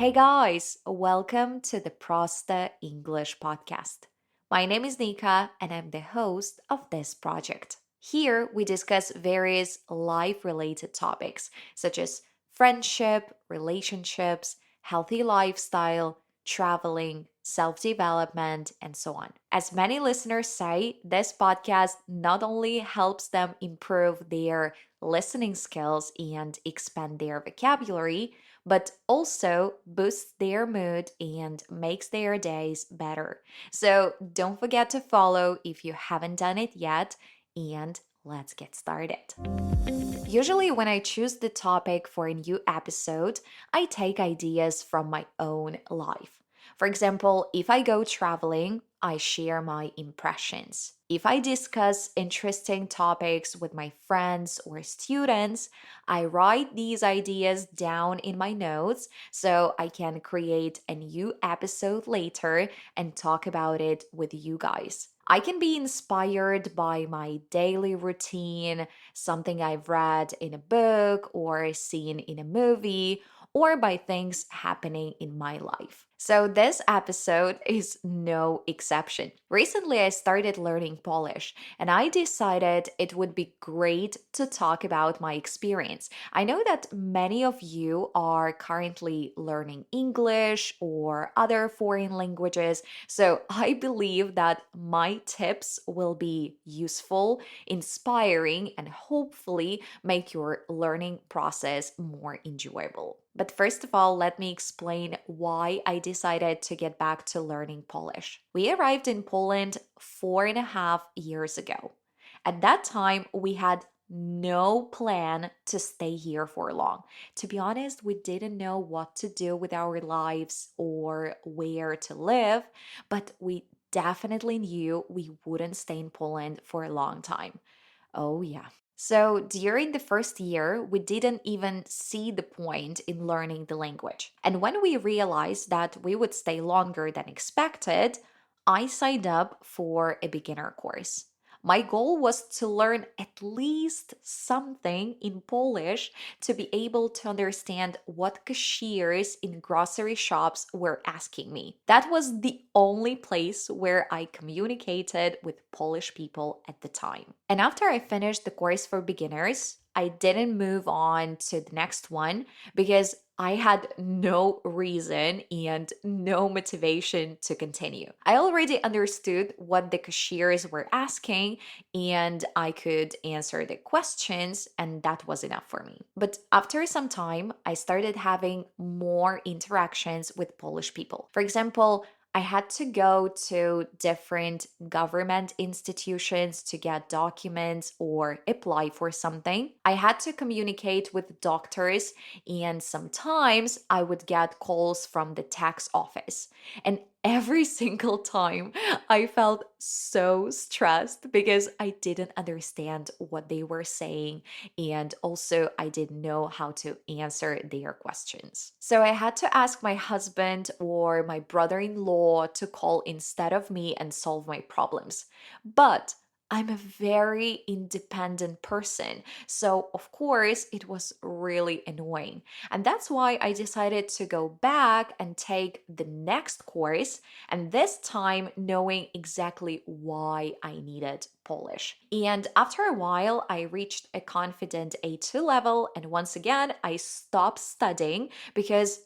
Hey guys, welcome to the Prosta English podcast. My name is Nika and I'm the host of this project. Here we discuss various life related topics such as friendship, relationships, healthy lifestyle, traveling, self development, and so on. As many listeners say, this podcast not only helps them improve their listening skills and expand their vocabulary, but also boosts their mood and makes their days better. So don't forget to follow if you haven't done it yet, and let's get started. Usually, when I choose the topic for a new episode, I take ideas from my own life. For example, if I go traveling, I share my impressions. If I discuss interesting topics with my friends or students, I write these ideas down in my notes so I can create a new episode later and talk about it with you guys. I can be inspired by my daily routine, something I've read in a book or seen in a movie, or by things happening in my life. So, this episode is no exception. Recently, I started learning Polish, and I decided it would be great to talk about my experience. I know that many of you are currently learning English or other foreign languages, so I believe that my tips will be useful, inspiring, and hopefully make your learning process more enjoyable. But first of all, let me explain why I decided to get back to learning Polish. We arrived in Poland 4.5 years ago. At that time, we had no plan to stay here for long. To be honest, we didn't know what to do with our lives or where to live, but we definitely knew we wouldn't stay in Poland for a long time. Oh, yeah. So during the first year, we didn't even see the point in learning the language. And when we realized that we would stay longer than expected, I signed up for a beginner course. My goal was to learn at least something in Polish to be able to understand what cashiers in grocery shops were asking me. That was the only place where I communicated with Polish people at the time. And after I finished the course for beginners, I didn't move on to the next one because I had no reason and no motivation to continue. I already understood what the cashiers were asking and I could answer the questions, and that was enough for me. But after some time, I started having more interactions with Polish people. For example, I had to go to different government institutions to get documents or apply for something. I had to communicate with doctors, and sometimes I would get calls from the tax office. And every single time I felt so stressed because I didn't understand what they were saying, and also I didn't know how to answer their questions. So I had to ask my husband or my brother in law to call instead of me and solve my problems. But I'm a very independent person. So, of course, it was really annoying. And that's why I decided to go back and take the next course, and this time knowing exactly why I needed Polish. And after a while, I reached a confident A2 level, and once again, I stopped studying because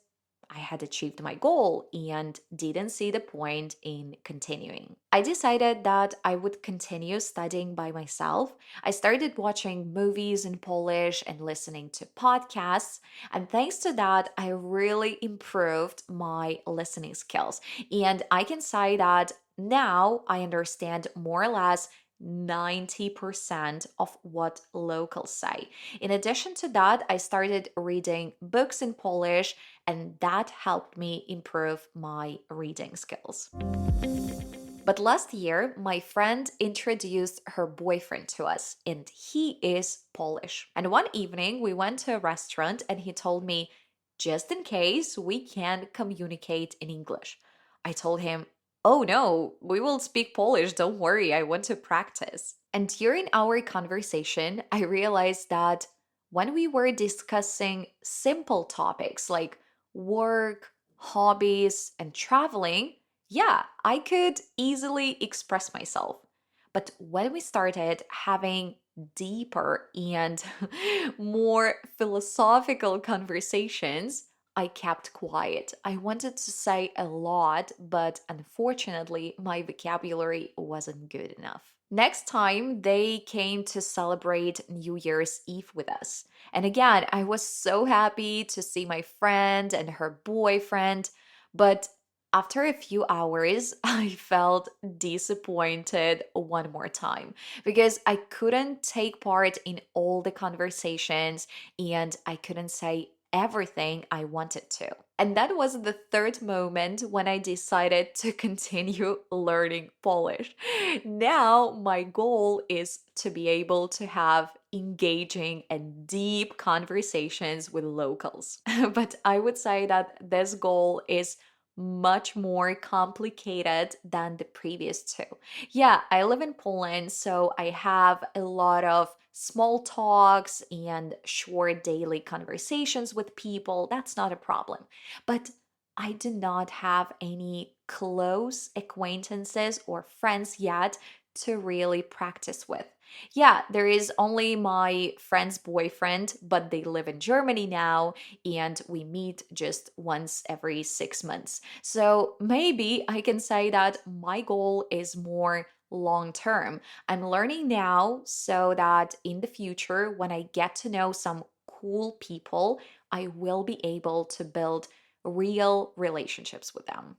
I had achieved my goal and didn't see the point in continuing. I decided that I would continue studying by myself. I started watching movies in Polish and listening to podcasts, and thanks to that, I really improved my listening skills. And I can say that now I understand more or less 90% of what locals say. In addition to that, I started reading books in Polish, and that helped me improve my reading skills. But last year, my friend introduced her boyfriend to us, and he is Polish. And one evening, we went to a restaurant, and he told me, just in case we can't communicate in English. I told him, oh no, we will speak Polish, don't worry, I want to practice. And during our conversation, I realized that when we were discussing simple topics like work, hobbies, and traveling, yeah, I could easily express myself. But when we started having deeper and more philosophical conversations, I kept quiet. I wanted to say a lot, but unfortunately, my vocabulary wasn't good enough. Next time, they came to celebrate New Year's Eve with us. And again, I was so happy to see my friend and her boyfriend. But after a few hours, I felt disappointed one more time because I couldn't take part in all the conversations and I couldn't say everything I wanted to. And that was the third moment when I decided to continue learning Polish. Now, my goal is to be able to have engaging and deep conversations with locals. But I would say that this goal is much more complicated than the previous two. Yeah, I live in Poland, so I have a lot of small talks and short daily conversations with people. That's not a problem. But I do not have any close acquaintances or friends yet to really practice with. Yeah, there is only my friend's boyfriend, but they live in Germany now, and we meet just once every 6 months. So maybe I can say that my goal is more long term. I'm learning now so that in the future, when I get to know some cool people, I will be able to build real relationships with them.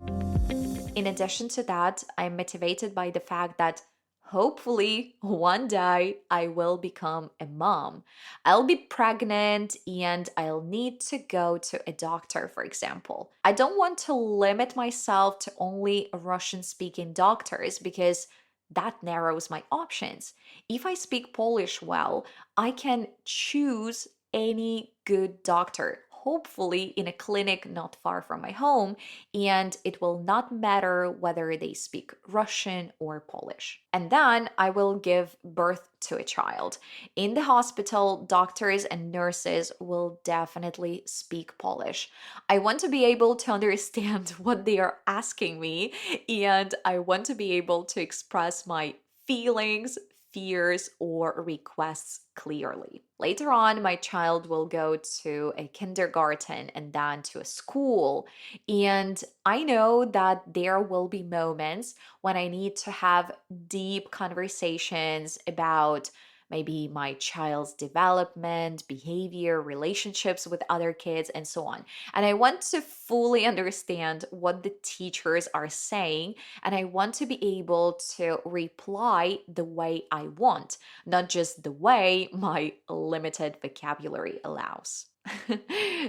In addition to that, I'm motivated by the fact that hopefully one day I will become a mom. I'll be pregnant and I'll need to go to a doctor, for example. I don't want to limit myself to only Russian speaking doctors because that narrows my options. If I speak Polish well, I can choose any good doctor, hopefully in a clinic not far from my home, and it will not matter whether they speak Russian or Polish. And then I will give birth to a child. In the hospital, doctors and nurses will definitely speak Polish. I want to be able to understand what they are asking me, and I want to be able to express my feelings, fears, or requests clearly. Later on, my child will go to a kindergarten and then to a school. And I know that there will be moments when I need to have deep conversations about maybe my child's development, behavior, relationships with other kids, and so on. And I want to fully understand what the teachers are saying, and I want to be able to reply the way I want, not just the way my limited vocabulary allows.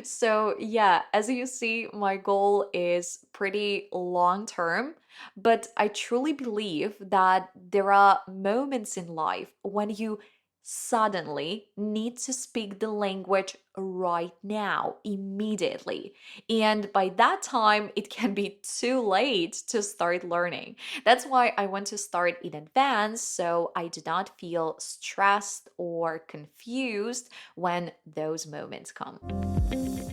So, yeah, as you see, my goal is pretty long term, but I truly believe that there are moments in life when you suddenly need to speak the language right now, immediately. And by that time, it can be too late to start learning. That's why I want to start in advance so I do not feel stressed or confused when those moments come.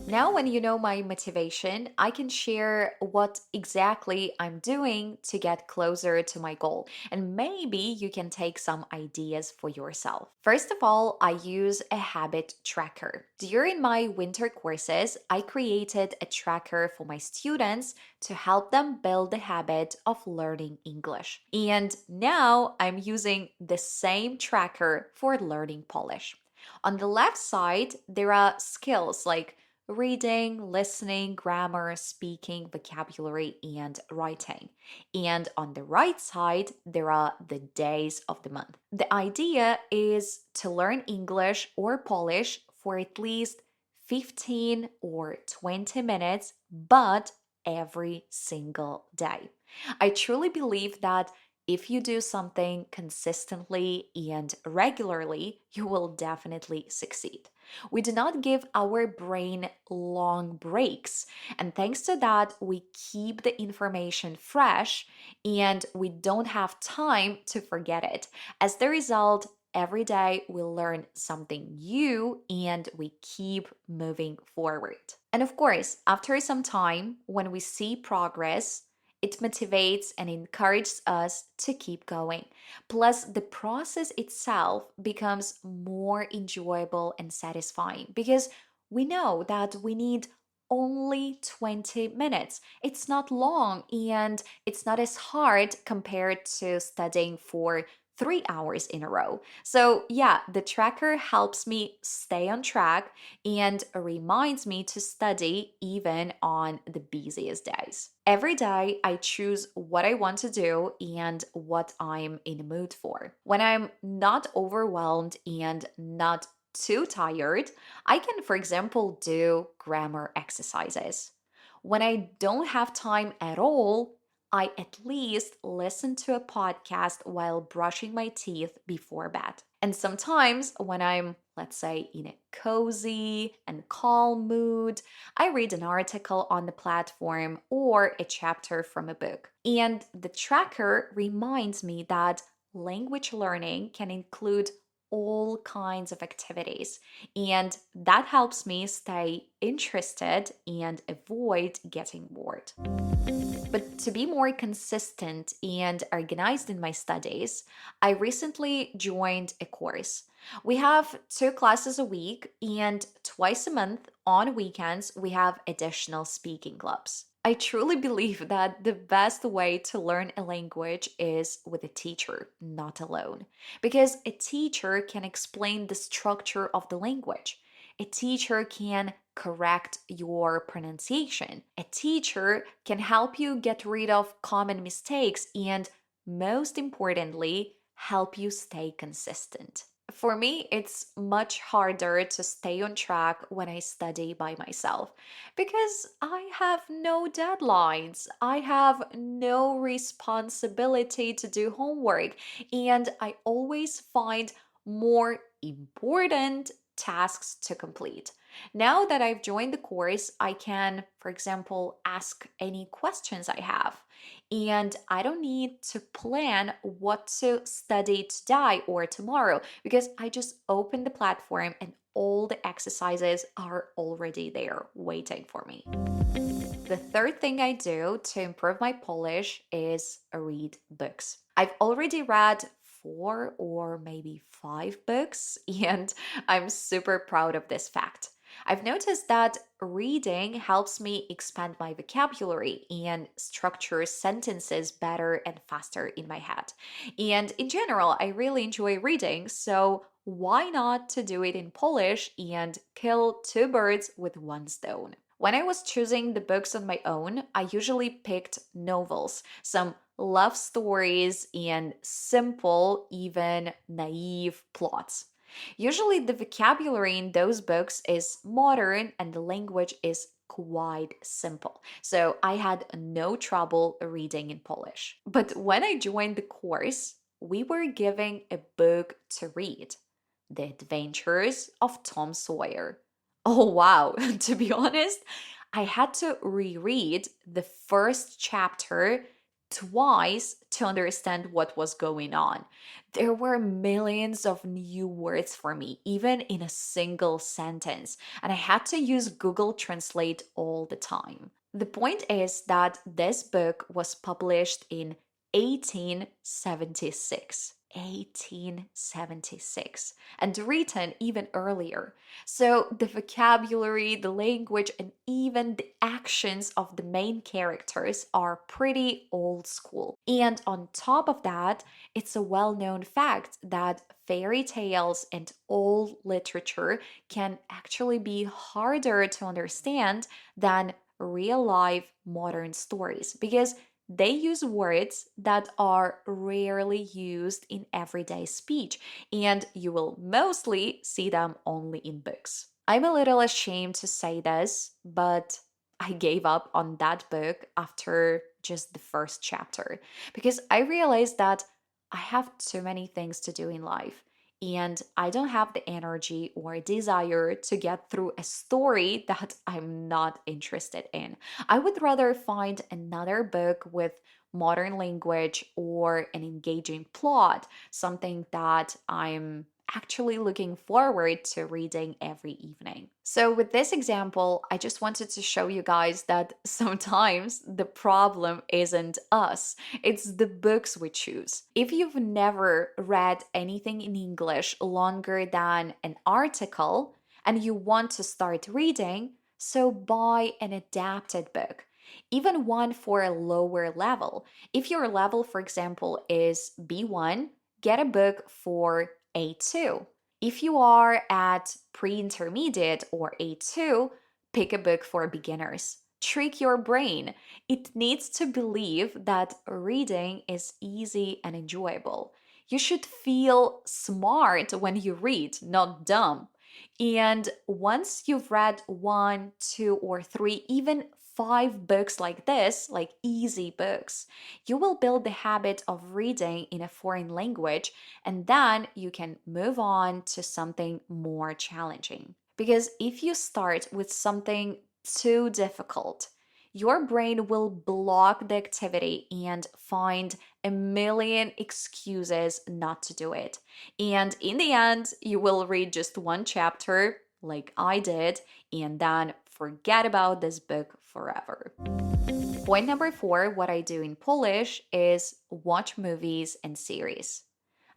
Now, when you know my motivation, I can share what exactly I'm doing to get closer to my goal. And maybe you can take some ideas for yourself. First of all, I use a habit tracker. During my winter courses, I created a tracker for my students to help them build the habit of learning English. And now I'm using the same tracker for learning Polish. On the left side, there are skills like reading, listening, grammar, speaking, vocabulary, and writing. And on the right side, there are the days of the month. The idea is to learn English or Polish for at least 15 or 20 minutes, but every single day. I truly believe that if you do something consistently and regularly, you will definitely succeed. We do not give our brain long breaks. And thanks to that, we keep the information fresh and we don't have time to forget it. As the result, every day we learn something new and we keep moving forward. And of course, after some time, when we see progress, it motivates and encourages us to keep going. Plus, the process itself becomes more enjoyable and satisfying because we know that we need only 20 minutes. It's not long and it's not as hard compared to studying for 3 hours in a row. So, yeah, the tracker helps me stay on track and reminds me to study even on the busiest days. Every day, I choose what I want to do and what I'm in the mood for. When I'm not overwhelmed and not too tired, I can, for example, do grammar exercises. When I don't have time at all, I at least listen to a podcast while brushing my teeth before bed. And sometimes, when I'm, let's say, in a cozy and calm mood, I read an article on the platform or a chapter from a book. And the tracker reminds me that language learning can include all kinds of activities, and that helps me stay interested and avoid getting bored. But to be more consistent and organized in my studies, I recently joined a course. We have 2 classes a week, and twice a month on weekends, we have additional speaking clubs. I truly believe that the best way to learn a language is with a teacher, not alone. Because a teacher can explain the structure of the language. A teacher can correct your pronunciation. A teacher can help you get rid of common mistakes and, most importantly, help you stay consistent. For me, it's much harder to stay on track when I study by myself because I have no deadlines, I have no responsibility to do homework, and I always find more important tasks to complete. Now that I've joined the course, I can, for example, ask any questions I have. And I don't need to plan what to study today or tomorrow because I just open the platform and all the exercises are already there waiting for me. The third thing I do to improve my Polish is read books. I've already read 4 or maybe 5 books, and I'm super proud of this fact. I've noticed that reading helps me expand my vocabulary and structure sentences better and faster in my head. And in general, I really enjoy reading, so why not to do it in Polish and kill two birds with one stone? When I was choosing the books on my own, I usually picked novels, some love stories, and simple, even naive plots. Usually, the vocabulary in those books is modern and the language is quite simple. So I had no trouble reading in Polish. But when I joined the course, we were given a book to read: The Adventures of Tom Sawyer. Oh, wow. To be honest, I had to reread the first chapter twice to understand what was going on. There were millions of new words for me, even in a single sentence, and I had to use Google Translate all the time. The point is that this book was published in 1876. 1876 and written even earlier. So the vocabulary, the language, and even the actions of the main characters are pretty old school. And on top of that, it's a well known fact that fairy tales and old literature can actually be harder to understand than real life modern stories because they use words that are rarely used in everyday speech, and you will mostly see them only in books. I'm a little ashamed to say this, but I gave up on that book after just the first chapter because I realized that I have too many things to do in life. And I don't have the energy or desire to get through a story that I'm not interested in. I would rather find another book with modern language or an engaging plot, something that I'm actually looking forward to reading every evening. So, with this example, I just wanted to show you guys that sometimes the problem isn't us, it's the books we choose. If you've never read anything in English longer than an article and you want to start reading, so buy an adapted book, even one for a lower level. If your level, for example, is B1, get a book for A2. If you are at pre intermediate or A2, pick a book for beginners. Trick your brain. It needs to believe that reading is easy and enjoyable. You should feel smart when you read, not dumb. And once you've read one, two, or three, even five books like this, like easy books, you will build the habit of reading in a foreign language, and then you can move on to something more challenging. Because if you start with something too difficult, your brain will block the activity and find a million excuses not to do it. And in the end, you will read just one chapter, like I did, and then forget about this book forever. Point number 4, what I do in Polish is watch movies and series.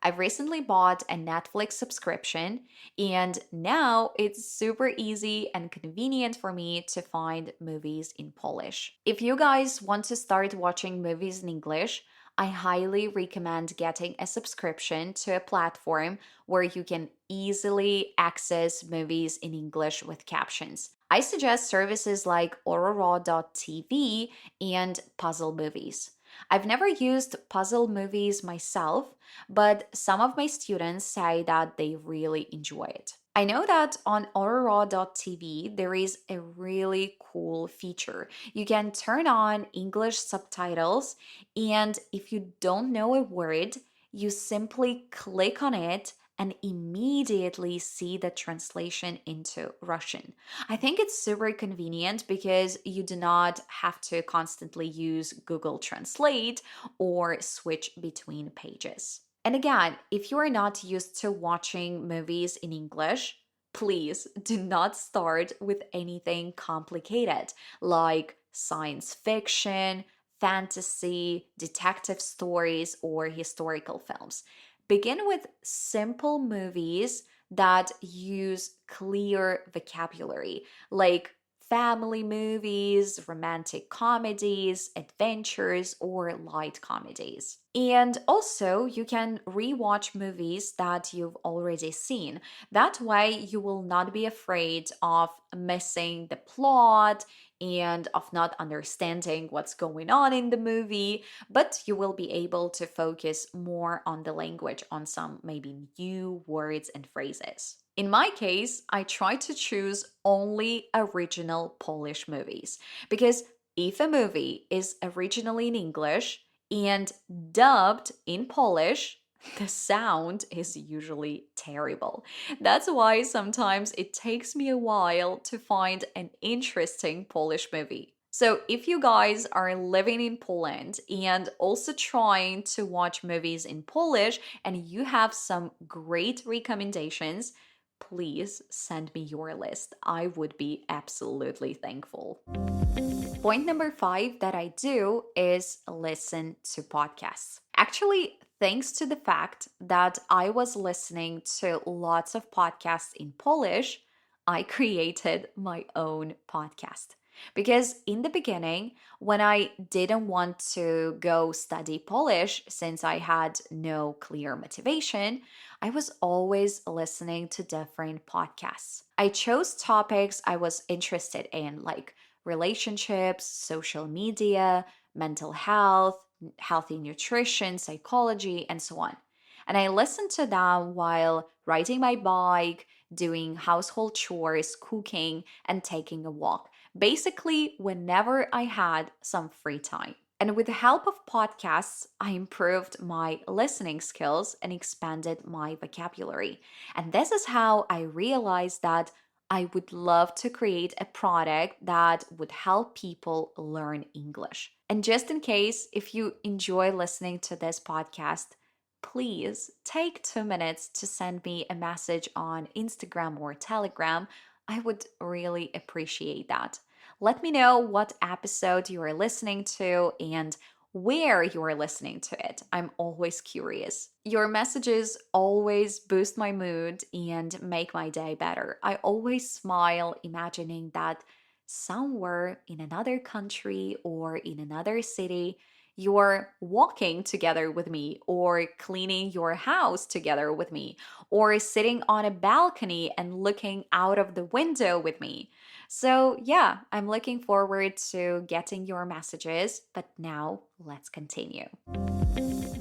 I've recently bought a Netflix subscription, and now it's super easy and convenient for me to find movies in Polish. If you guys want to start watching movies in English, I highly recommend getting a subscription to a platform where you can easily access movies in English with captions. I suggest services like ororo.tv and Puzzle Movies. I've never used Puzzle Movies myself, but some of my students say that they really enjoy it. I know that on ororo.tv there is a really cool feature. You can turn on English subtitles, and if you don't know a word, you simply click on it and immediately see the translation into Russian. I think it's super convenient because you do not have to constantly use Google Translate or switch between pages. And again, if you are not used to watching movies in English, please do not start with anything complicated like science fiction, fantasy, detective stories, or historical films. Begin with simple movies that use clear vocabulary, like family movies, romantic comedies, adventures, or light comedies. And also, you can rewatch movies that you've already seen. That way, you will not be afraid of missing the plot and of not understanding what's going on in the movie, but you will be able to focus more on the language, on some maybe new words and phrases. In my case, I try to choose only original Polish movies because if a movie is originally in English and dubbed in Polish, the sound is usually terrible. That's why sometimes it takes me a while to find an interesting Polish movie. So, if you guys are living in Poland and also trying to watch movies in Polish and you have some great recommendations, please send me your list. I would be absolutely thankful. Point number 5 that I do is listen to podcasts. Actually, thanks to the fact that I was listening to lots of podcasts in Polish, I created my own podcast. Because in the beginning, when I didn't want to go study Polish since I had no clear motivation, I was always listening to different podcasts. I chose topics I was interested in, like relationships, social media, mental health, healthy nutrition, psychology, and so on. And I listened to them while riding my bike, doing household chores, cooking, and taking a walk. Basically, whenever I had some free time. And with the help of podcasts, I improved my listening skills and expanded my vocabulary. And this is how I realized that I would love to create a product that would help people learn English. And just in case, if you enjoy listening to this podcast, please take 2 minutes to send me a message on Instagram or Telegram. I would really appreciate that. Let me know what episode you are listening to and where you are listening to it. I'm always curious. Your messages always boost my mood and make my day better. I always smile imagining that somewhere in another country or in another city, you're walking together with me, or cleaning your house together with me, or sitting on a balcony and looking out of the window with me. So, yeah, I'm looking forward to getting your messages, but now let's continue.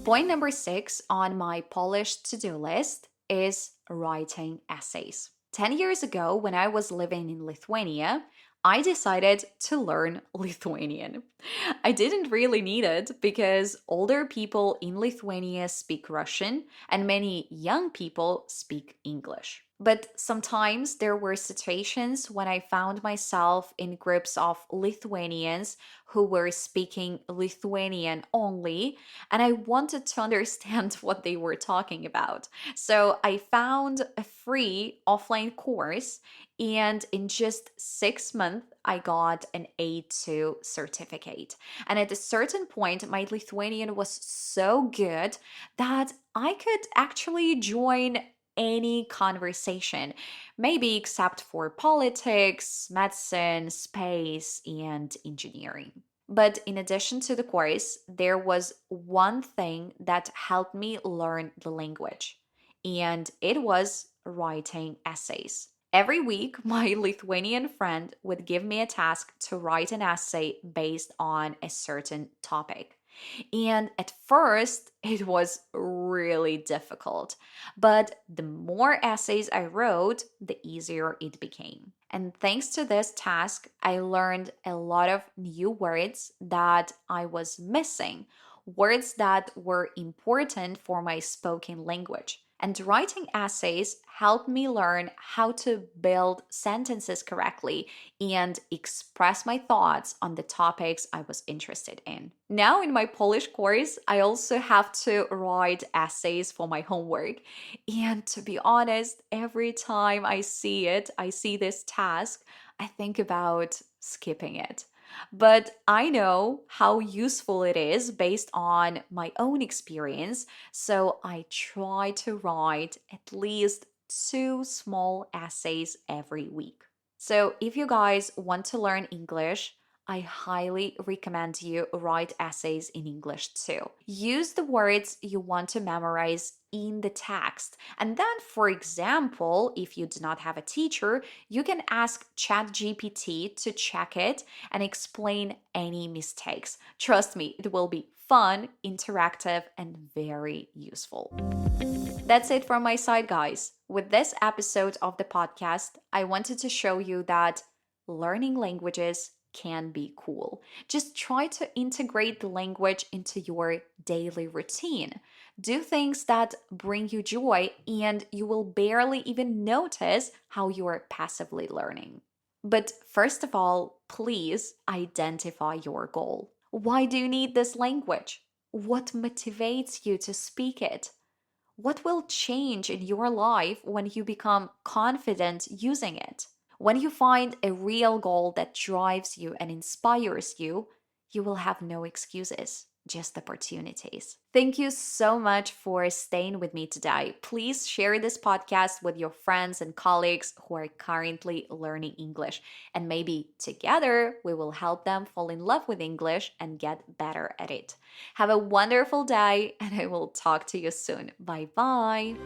Point number 6 on my polished to do list is writing essays. 10 years ago, when I was living in Lithuania, I decided to learn Lithuanian. I didn't really need it because older people in Lithuania speak Russian and many young people speak English. But sometimes there were situations when I found myself in groups of Lithuanians who were speaking Lithuanian only, and I wanted to understand what they were talking about. So I found a free offline course, and in just 6 months, I got an A2 certificate. And at a certain point, my Lithuanian was so good that I could actually join any conversation, maybe except for politics, medicine, space, and engineering. But in addition to the course, there was one thing that helped me learn the language, and it was writing essays. Every week, my Lithuanian friend would give me a task to write an essay based on a certain topic. And at first, it was really difficult. But the more essays I wrote, the easier it became. And thanks to this task, I learned a lot of new words that I was missing, words that were important for my spoken language. And writing essays helped me learn how to build sentences correctly and express my thoughts on the topics I was interested in. Now, in my Polish course, I also have to write essays for my homework. And to be honest, every time I see this task, I think about skipping it. But I know how useful it is based on my own experience, so I try to write at least 2 small essays every week. So if you guys want to learn English, I highly recommend you write essays in English too. Use the words you want to memorize in the text. And then, for example, if you do not have a teacher, you can ask ChatGPT to check it and explain any mistakes. Trust me, it will be fun, interactive, and very useful. That's it from my side, guys. With this episode of the podcast, I wanted to show you that learning languages can be cool. Just try to integrate the language into your daily routine. Do things that bring you joy, and you will barely even notice how you are passively learning. But first of all, please identify your goal. Why do you need this language? What motivates you to speak it? What will change in your life when you become confident using it? When you find a real goal that drives you and inspires you, you will have no excuses, just opportunities. Thank you so much for staying with me today. Please share this podcast with your friends and colleagues who are currently learning English, and maybe together we will help them fall in love with English and get better at it. Have a wonderful day, and I will talk to you soon. Bye bye.